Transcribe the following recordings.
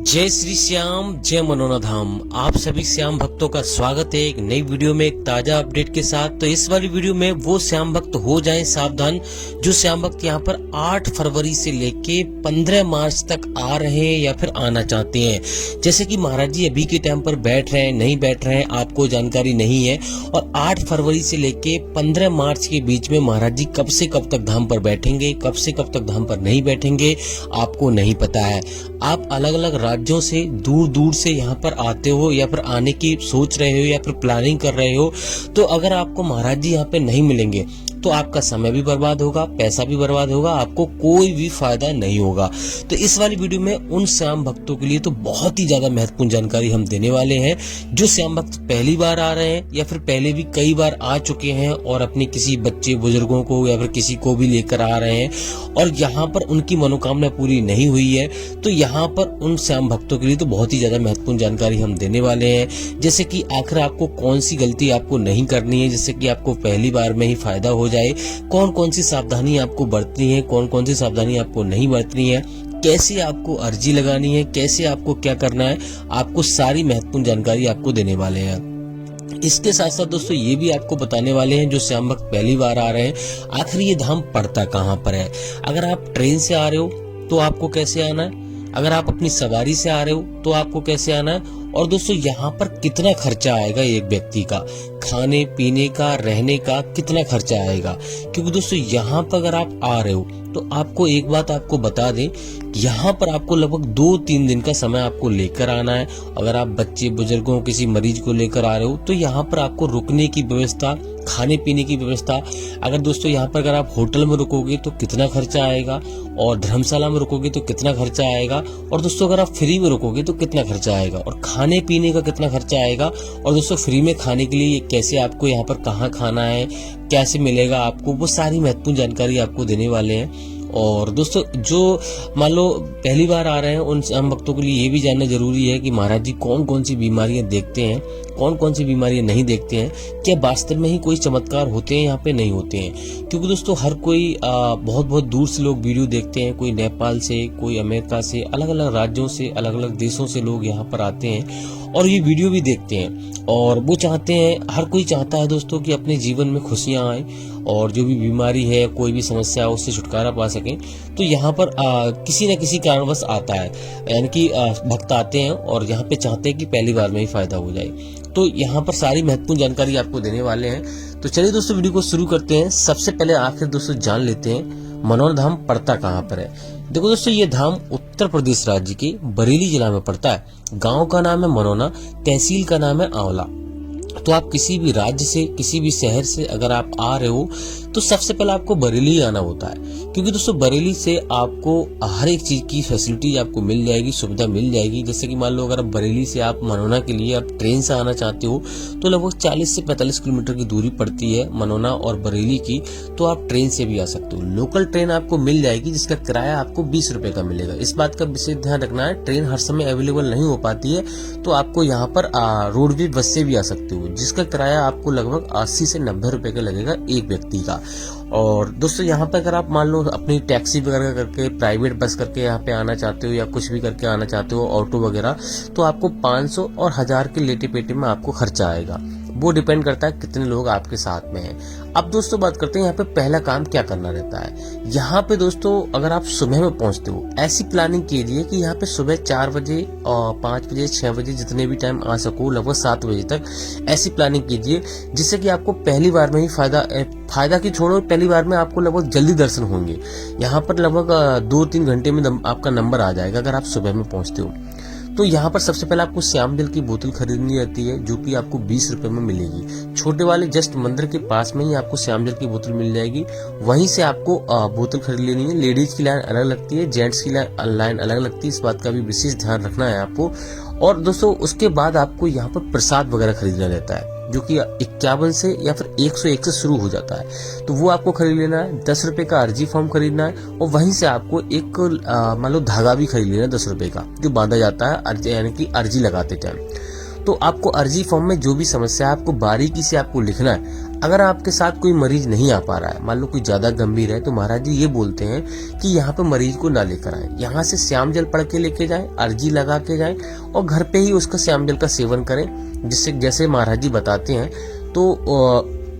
जय श्री श्याम, जय मनोना धाम। आप सभी श्याम भक्तों का स्वागत है एक नई वीडियो में, एक ताजा अपडेट के साथ। तो इस वाली वीडियो में वो श्याम भक्त हो जाएं सावधान जो श्याम भक्त यहाँ पर 8 फरवरी से लेके 15 मार्च तक आ रहे हैं या फिर आना चाहते हैं। जैसे कि महाराज जी अभी के टाइम पर बैठ रहे हैं, नहीं बैठ रहे हैं, आपको जानकारी नहीं है। और 8 फरवरी से लेके 15 मार्च के बीच में महाराज जी कब से कब तक धाम पर बैठेंगे, कब से कब तक धाम पर नहीं बैठेंगे, आपको नहीं पता है। आप अलग अलग राज्यों से दूर दूर से यहाँ पर आते हो या फिर आने की सोच रहे हो या फिर प्लानिंग कर रहे हो, तो अगर आपको महाराज जी यहाँ पे नहीं मिलेंगे तो आपका समय भी बर्बाद होगा, पैसा भी बर्बाद होगा, आपको कोई भी फायदा नहीं होगा। तो इस वाली वीडियो में उन श्याम भक्तों के लिए तो बहुत ही ज्यादा महत्वपूर्ण जानकारी हम देने वाले हैं जो श्याम भक्त पहली बार आ रहे हैं या फिर पहले भी कई बार आ चुके हैं और अपने किसी बच्चे बुजुर्गों को या फिर किसी को भी लेकर आ रहे हैं और यहाँ पर उनकी मनोकामना पूरी नहीं हुई है। तो यहाँ पर उन श्याम भक्तों के लिए तो बहुत ही ज्यादा महत्वपूर्ण जानकारी हम देने वाले हैं। जैसे कि आखिर आपको कौन सी गलती आपको नहीं करनी है, जैसे कि आपको पहली बार में ही फायदा हो जाए, कौन कौन सी सावधानी आपको बरतनी है, कौन कौन सी सावधानी आपको नहीं बरतनी है, कैसे आपको अर्जी लगानी है, कैसे आपको क्या करना है, आपको सारी महत्वपूर्ण जानकारी आपको देने वाले हैं। इसके साथ साथ दोस्तों ये भी आपको बताने वाले हैं जो श्याम भक्त पहली बार आ रहे हैं, आखिर ये धाम पड़ता कहाँ पर है। अगर आप ट्रेन से आ रहे हो तो आपको कैसे आना है, अगर आप अपनी सवारी से आ रहे हो तो आपको कैसे आना है, और दोस्तों यहाँ पर कितना खर्चा आएगा एक व्यक्ति का, खाने पीने का, रहने का कितना खर्चा आएगा। क्योंकि दोस्तों यहाँ पर अगर आप आ रहे हो तो आपको एक बात आपको बता दें, यहाँ पर आपको लगभग 2-3 दिन का समय आपको लेकर आना है। अगर आप बच्चे बुजुर्गों किसी मरीज को लेकर आ रहे हो तो यहाँ पर आपको रुकने की व्यवस्था, खाने पीने की व्यवस्था, अगर दोस्तों यहाँ पर अगर आप होटल में रुकोगे तो कितना खर्चा आएगा, और धर्मशाला में रुकोगे तो कितना खर्चा आएगा, और दोस्तों अगर आप फ्री में रुकोगे तो कितना खर्चा आएगा, और खाने पीने का कितना खर्चा आएगा, और दोस्तों फ्री में खाने के लिए कैसे आपको यहाँ पर कहाँ खाना है, कैसे मिलेगा आपको, वो सारी महत्वपूर्ण जानकारी आपको देने वाले हैं। और दोस्तों जो मान लो पहली बार आ रहे हैं उन श्याम भक्तों के लिए ये भी जानना जरूरी है कि महाराज जी कौन कौन सी बीमारियां देखते हैं, कौन कौन सी बीमारियां नहीं देखते हैं, क्या वास्तव में ही कोई चमत्कार होते हैं यहाँ पे, नहीं होते हैं। क्योंकि दोस्तों हर कोई बहुत बहुत दूर से लोग वीडियो देखते हैं, कोई नेपाल से, कोई अमेरिका से, अलग अलग राज्यों से, अलग अलग देशों से लोग यहाँ पर आते हैं और ये वीडियो भी देखते हैं। और वो चाहते हैं, हर कोई चाहता है दोस्तों कि अपने जीवन में खुशियां आए और जो भी बीमारी है, कोई भी समस्या है, उससे छुटकारा पा सकें। तो यहाँ पर किसी न किसी कारणवश आता है, यानी कि भक्त आते हैं और यहाँ पे चाहते हैं कि पहली बार में ही फायदा हो जाए। तो यहाँ पर सारी महत्वपूर्ण जानकारी आपको देने वाले हैं। तो चलिए दोस्तों वीडियो को शुरू करते हैं। सबसे पहले आखिर दोस्तों जान लेते हैं मनोना धाम पड़ता कहाँ पर है। देखो दोस्तों ये धाम उत्तर प्रदेश राज्य के बरेली जिला में पड़ता है। गांव का नाम है मनोना, तहसील का नाम है आंवला। तो आप किसी भी राज्य से, किसी भी शहर से अगर आप आ रहे हो तो सबसे पहले आपको बरेली आना होता है। क्योंकि दोस्तों बरेली से आपको हर एक चीज की फैसिलिटी आपको मिल जाएगी, सुविधा मिल जाएगी। जैसे कि मान लो अगर आप बरेली से आप मनोना के लिए आप ट्रेन से आना चाहते हो तो लगभग 40 से 45 किलोमीटर की दूरी पड़ती है मनोना और बरेली की, तो आप ट्रेन से भी आ सकते हो। लोकल ट्रेन आपको मिल जाएगी जिसका किराया आपको 20 रुपए का मिलेगा। इस बात का विशेष ध्यान रखना है, ट्रेन हर समय अवेलेबल नहीं हो पाती है, तो आपको यहाँ पर रोडवेज बस से भी आ सकते हो जिसका किराया आपको लगभग 80 से 90 रुपए का लगेगा एक व्यक्ति का। और दोस्तों यहाँ पे अगर आप मान लो अपनी टैक्सी वगैरह करके, प्राइवेट बस करके यहाँ पे आना चाहते हो या कुछ भी करके आना चाहते हो, ऑटो वगैरह, तो आपको 500 और 1000 के लेटे पेटे में आपको खर्चा आएगा। वो डिपेंड करता है कितने लोग आपके साथ में हैं। अब दोस्तों बात करते हैं यहाँ पे पहला काम क्या करना रहता है। यहाँ पे दोस्तों अगर आप सुबह में पहुंचते हो, ऐसी प्लानिंग कीजिए कि यहाँ पे सुबह 4 बजे और 5 बजे, 6 बजे, जितने भी टाइम आ सको, लगभग 7 बजे तक ऐसी प्लानिंग कीजिए जिससे कि आपको पहली बार में ही फायदा की छोड़ो, पहली बार में आपको लगभग जल्दी दर्शन होंगे। यहाँ पर लगभग 2-3 घंटे में आपका नंबर आ जाएगा अगर आप सुबह में पहुंचते हो। तो यहाँ पर सबसे पहले आपको श्याम जल की बोतल खरीदनी रहती है जो कि आपको 20 रुपए में मिलेगी। छोटे वाले जस्ट मंदिर के पास में ही आपको श्याम जल की बोतल मिल जाएगी, वहीं से आपको बोतल खरीद लेनी है। लेडीज की लाइन अलग लगती है, जेंट्स की लाइन अलग लगती है, इस बात का भी विशेष ध्यान रखना है आपको। और दोस्तों उसके बाद आपको यहाँ पर प्रसाद वगैरह खरीदना रहता है जो कि 51 से या फिर 101 से शुरू हो जाता है, तो वो आपको खरीद लेना है। 10 रुपए का अर्जी फॉर्म खरीदना है और वहीं से आपको एक मान लो धागा भी खरीद लेना है 10 रुपए का, जो बांधा जाता है अर्जी, यानी कि अर्जी लगाते टाइम। तो आपको अर्जी फॉर्म में जो भी समस्या है आपको बारीकी से आपको लिखना है। अगर आपके साथ कोई मरीज नहीं आ पा रहा है, मान लो कोई ज्यादा गंभीर है, तो महाराज जी ये बोलते हैं कि यहाँ पे मरीज को ना लेकर आए, यहाँ से श्याम जल पढ़ के लेके जाएं, अर्जी लगा के जाएं और घर पे ही उसका श्याम जल का सेवन करें, जिससे जैसे महाराज जी बताते हैं। तो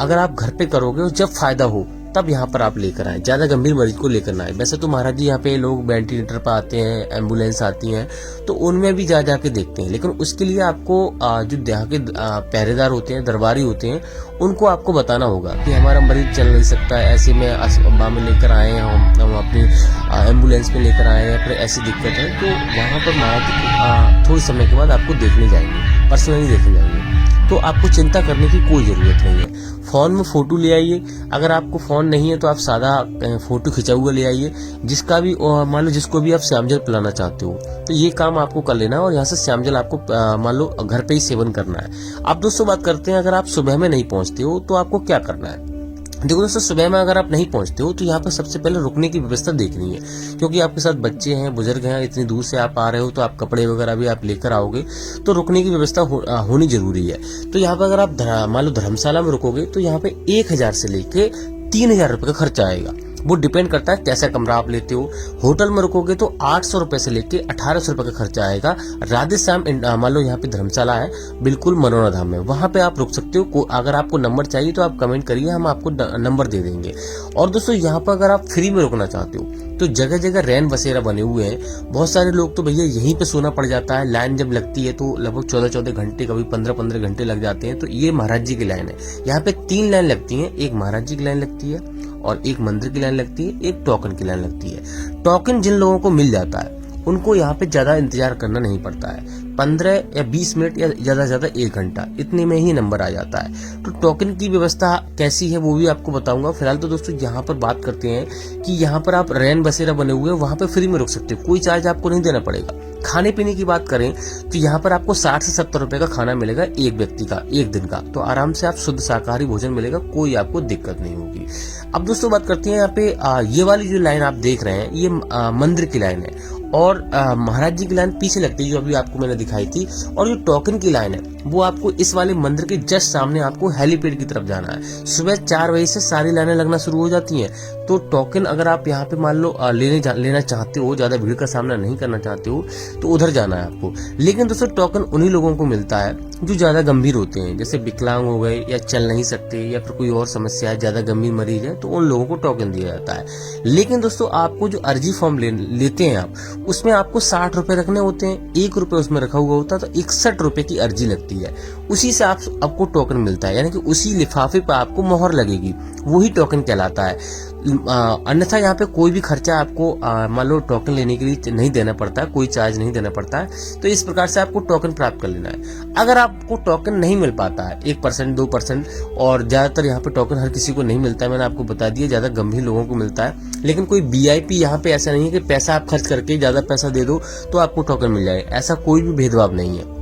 अगर आप घर पे करोगे और जब फायदा हो तब यहाँ पर आप लेकर आए, ज्यादा गंभीर मरीज को लेकर ना आए। वैसे तो महाराज जी यहाँ पे लोग वेंटिलेटर पर आते हैं, एम्बुलेंस आती हैं, तो उनमें भी जा के देखते हैं, लेकिन उसके लिए आपको जो यहाँ के पहरेदार होते हैं, दरबारी होते हैं, उनको आपको बताना होगा कि हमारा मरीज चल नहीं सकता है, ऐसे में अस्पताल में लेकर आए हैं, हम अपनी एम्बुलेंस में लेकर आए हैं, फिर ऐसी दिक्कत है, तो वहाँ पर महाराज जी थोड़े समय के बाद आपको देखने जाएंगे, पर्सनली देखने जाएंगे। तो आपको चिंता करने की कोई जरूरत नहीं है। फोन में फोटो ले आइए, अगर आपको फोन नहीं है तो आप सादा फोटो खिंचा हुआ ले आइए, जिसका भी मान लो जिसको भी आप श्याम जल पिलाना चाहते हो, तो ये काम आपको कर लेना है और यहाँ से श्याम जल आपको मान लो घर पे ही सेवन करना है। अब दोस्तों बात करते हैं, अगर आप सुबह में नहीं पहुंचते हो तो आपको क्या करना है। देखो दोस्तों, सुबह में अगर आप नहीं पहुंचते हो तो यहाँ पर सबसे पहले रुकने की व्यवस्था देखनी है, क्योंकि आपके साथ बच्चे हैं, बुजुर्ग हैं, इतनी दूर से आप आ रहे हो, तो आप कपड़े वगैरह भी आप लेकर आओगे, तो रुकने की व्यवस्था होनी जरूरी है। तो यहाँ पर अगर आप मान लो धर्मशाला में रुकोगे तो यहाँ पे 1000 से लेके 3000 रुपए का खर्चा आएगा, वो डिपेंड करता है कैसा कमरा आप लेते हो। होटल में रुकोगे तो 800 रुपए से लेके 1800 रुपए का खर्चा आएगा। राधेश्याम मान लो यहाँ पे धर्मशाला है बिल्कुल मनोरा धाम में, वहां पे आप रुक सकते हो। अगर आपको नंबर चाहिए तो आप कमेंट करिए, हम आपको नंबर दे देंगे। और दोस्तों यहाँ पर अगर आप फ्री में रुकना चाहते हो तो जगह जगह रैन बसेरा बने हुए हैं। बहुत सारे लोग तो भैया यहीं पे सोना पड़ जाता है, लाइन जब लगती है तो लगभग 14-14 घंटे, कभी 15-15 घंटे लग जाते हैं। तो ये महाराज जी की लाइन है, यहाँ पे 3 लाइन लगती है, एक महाराज जी की लाइन लगती है और एक मंदिर की लाइन लगती है, एक टोकन की लाइन लगती है। टोकन जिन लोगों को मिल जाता है उनको यहाँ पे ज्यादा इंतजार करना नहीं पड़ता है, 15 या 20 मिनट या ज्यादा से ज्यादा 1 घंटा, इतने में ही नंबर आ जाता है। तो टोकन की व्यवस्था कैसी है वो भी आपको बताऊंगा। फिलहाल तो दोस्तों यहाँ पर बात करते हैं कि यहाँ पर आप रैन बसेरा बने हुए हैं, वहां पे फ्री में रुक सकते हो, कोई चार्ज आपको नहीं देना पड़ेगा। खाने पीने की बात करें तो यहाँ पर आपको 60 से 70 रुपए का खाना मिलेगा एक व्यक्ति का, एक दिन का। तो आराम से आप शुद्ध शाकाहारी भोजन मिलेगा, कोई आपको दिक्कत नहीं होगी। अब दोस्तों बात करते हैं यहाँ पे ये वाली जो लाइन आप देख रहे हैं, ये मंदिर की लाइन है और महाराज जी की लाइन पीछे लगती है जो अभी आपको मैंने दिखाई थी। और जो टोकन की लाइन है वो आपको इस वाले मंदिर के जस्ट सामने आपको हेलीपैड की तरफ जाना है। सुबह 4 बजे से सारी लाइनें लगना शुरू हो जाती हैं। तो टोकन अगर आप यहाँ पे मान लो लेना चाहते हो, ज्यादा भीड़ का सामना नहीं करना चाहते हो, तो उधर जाना है आपको। लेकिन दोस्तों टोकन उन्हीं लोगों को मिलता है जो ज्यादा गंभीर होते हैं, जैसे विकलांग हो गए या चल नहीं सकते या फिर कोई और समस्या है, ज्यादा गंभीर मरीज है, तो उन लोगों को टोकन दिया जाता है। लेकिन दोस्तों आपको जो अर्जी फॉर्म लेते हैं आप, उसमें आपको 60 रुपए रखने होते हैं, 1 रुपए उसमें रखा हुआ होता है, तो 61 रुपए की अर्जी लगती है। उसी से आपको टोकन मिलता है, यानी कि उसी लिफाफे पर आपको मोहर लगेगी, वही टोकन कहलाता है। अन्यथा यहाँ पे कोई भी खर्चा आपको मान लो टोकन लेने के लिए नहीं देना पड़ता है, कोई चार्ज नहीं देना पड़ता है। तो इस प्रकार से आपको टोकन प्राप्त कर लेना है। अगर आपको टोकन नहीं मिल पाता है 1%, 2%, और ज्यादातर यहाँ पे टोकन हर किसी को नहीं मिलता है, मैंने आपको बता दिया, ज्यादा गंभीर लोगों को मिलता है। लेकिन कोई VIP यहाँ पे ऐसा नहीं है कि पैसा आप खर्च करके ज्यादा पैसा दे दो तो आपको टोकन मिल जाए, ऐसा कोई भी भेदभाव नहीं है।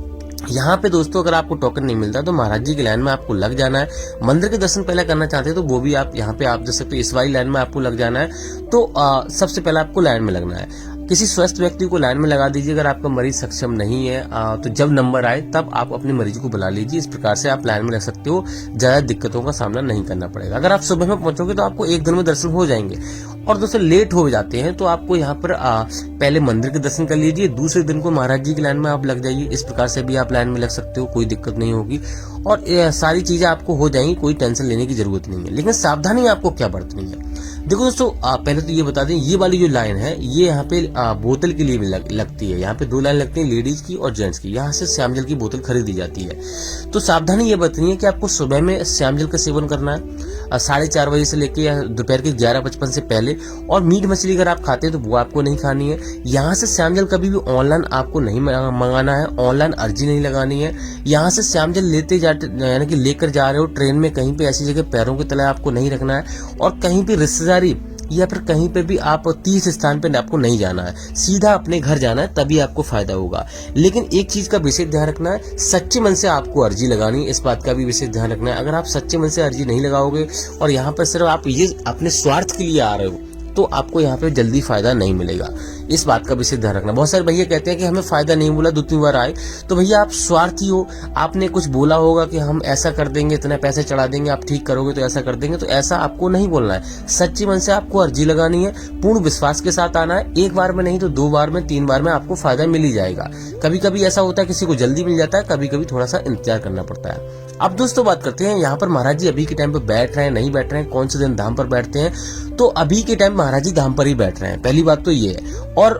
यहाँ पे दोस्तों अगर आपको टोकन नहीं मिलता तो महाराज जी की लाइन में आपको लग जाना है। मंदिर के दर्शन पहले करना चाहते हैं तो वो भी आप यहाँ पे आप देख सकते हो, इस वाली लाइन में आपको लग जाना है। तो सबसे पहले आपको लाइन में लगना है। किसी स्वस्थ व्यक्ति को लाइन में लगा दीजिए। अगर आपका मरीज सक्षम नहीं है तो जब नंबर आए तब आप अपने मरीज को बुला लीजिए। इस प्रकार से आप लाइन में लग सकते हो, ज्यादा दिक्कतों का सामना नहीं करना पड़ेगा। अगर आप सुबह में पहुंचोगे तो आपको 1 दिन में दर्शन हो जाएंगे। और दोस्तों लेट हो जाते हैं तो आपको यहाँ पर पहले मंदिर के दर्शन कर लीजिए, दूसरे दिन को महाराज जी की लाइन में आप लग जाइए। इस प्रकार से भी आप लाइन में लग सकते हो, कोई दिक्कत नहीं होगी और सारी चीजें आपको हो जाएंगी, कोई टेंशन लेने की जरूरत नहीं है। लेकिन सावधानी आपको क्या बरतनी है, देखो दोस्तों पहले तो ये बता दें, ये वाली जो लाइन है ये यहाँ पे बोतल के लिए भी लगती है। यहाँ पे 2 लाइन लगती है, लेडीज की और जेंट्स की। यहाँ से श्याम जल की बोतल खरीदी जाती है। तो सावधानी ये बरतनी है कि आपको सुबह में श्याम जल का सेवन करना है 4:30 बजे से लेके या दोपहर के 11:55 से पहले। और मीट मछली अगर आप खाते हैं तो वो आपको नहीं खानी है। यहाँ से श्याम जल कभी भी ऑनलाइन आपको नहीं मंगाना है, ऑनलाइन अर्जी नहीं लगानी है। यहाँ से श्याम जल लेते जाते यानी कि लेकर जा रहे हो ट्रेन में, कहीं पे ऐसी जगह पैरों के तले आपको नहीं रखना है और कहीं पे रिश्तेदारी या फिर कहीं पे भी आप तीर्थ स्थान पे आपको नहीं जाना है, सीधा अपने घर जाना है, तभी आपको फायदा होगा। लेकिन एक चीज का विशेष ध्यान रखना है, सच्चे मन से आपको अर्जी लगानी है, इस बात का भी विशेष ध्यान रखना है। अगर आप सच्चे मन से अर्जी नहीं लगाओगे और यहाँ पर सिर्फ आप ये अपने स्वार्थ के लिए आ रहे हो तो आपको यहाँ पे जल्दी फायदा नहीं मिलेगा। इस बात का विशेष ध्यान रखना। बहुत सारे भैया कहते हैं कि हमें फायदा नहीं मिला, 2-3 बार आए, तो भैया आप स्वार्थी हो। आपने कुछ बोला होगा कि हम ऐसा कर देंगे, इतने पैसे चढ़ा देंगे, आप ठीक करोगे तो ऐसा कर देंगे, तो ऐसा आपको नहीं बोलना है। सच्ची मन से आपको अर्जी लगानी है, पूर्ण विश्वास के साथ आना है। एक बार में नहीं तो 2 बार में, 3 बार में आपको फायदा मिल ही जाएगा। कभी कभी ऐसा होता है किसी को जल्दी मिल जाता है, कभी कभी थोड़ा सा इंतजार करना पड़ता है। अब दोस्तों बात करते हैं यहाँ पर महाराज जी अभी के टाइम पे बैठ रहे हैं नहीं बैठ रहे हैं, कौन से दिन धाम पर बैठते हैं। तो अभी के टाइम महाराज जी धाम पर ही बैठ रहे हैं, पहली बात तो ये है। और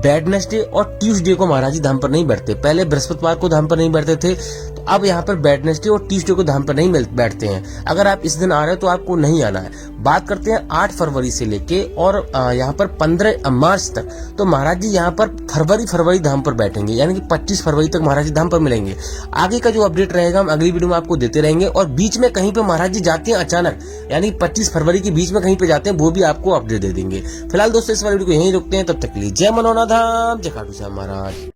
वेडनेसडे और ट्यूसडे को महाराज जी धाम पर नहीं बैठते। पहले बृहस्पतिवार को धाम पर नहीं बैठते थे, तो अब यहाँ पर वेडनेसडे और ट्यूसडे को धाम पर नहीं बैठते हैं। अगर आप इस दिन आ रहे हो तो आपको नहीं आना है। बात करते हैं 8 फरवरी से लेके और यहाँ पर 15 मार्च तक, तो महाराज जी यहाँ पर फरवरी धाम पर बैठेंगे, यानी कि 25 फरवरी तक महाराज जी धाम पर मिलेंगे। आगे का जो अपडेट रहेगा हम अगली वीडियो में आपको देते रहेंगे। और बीच में कहीं पे महाराज जी जाते हैं अचानक, यानी 25 फरवरी के बीच में कहीं पे जाते हैं, वो भी आपको अपडेट दे देंगे। फिलहाल दोस्तों इस वाली वीडियो को यहीं रोकते हैं, तब तक के लिए जय मनोना धाम, जय खाटू श्याम महाराज।